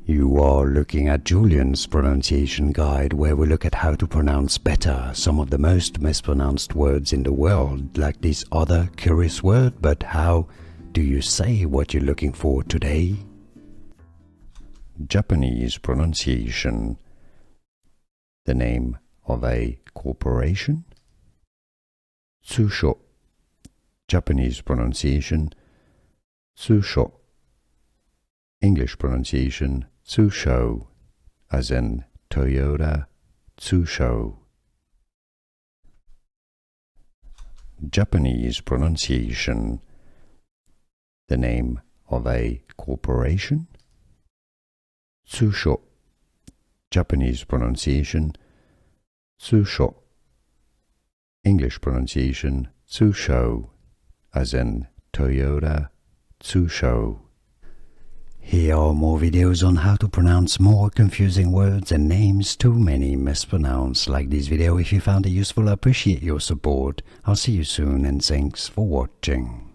You are looking at Julian's pronunciation guide, where we look at how to pronounce better some of the most mispronounced words in the world, like this other curious word. But how do you say what you're looking for today? Japanese pronunciation. The name of a corporation. Tsusho. Japanese pronunciation. Tsusho. English pronunciation. Tsusho, as in Toyota Tsusho. Japanese pronunciation. The name of a corporation. Tsusho. Japanese pronunciation. Tsusho. English pronunciation. Tsusho, as in Toyota Tsusho. Here are more videos on how to pronounce more confusing words and names too many mispronounced. Like this video if you found it useful. I appreciate your support. I'll see you soon and thanks for watching.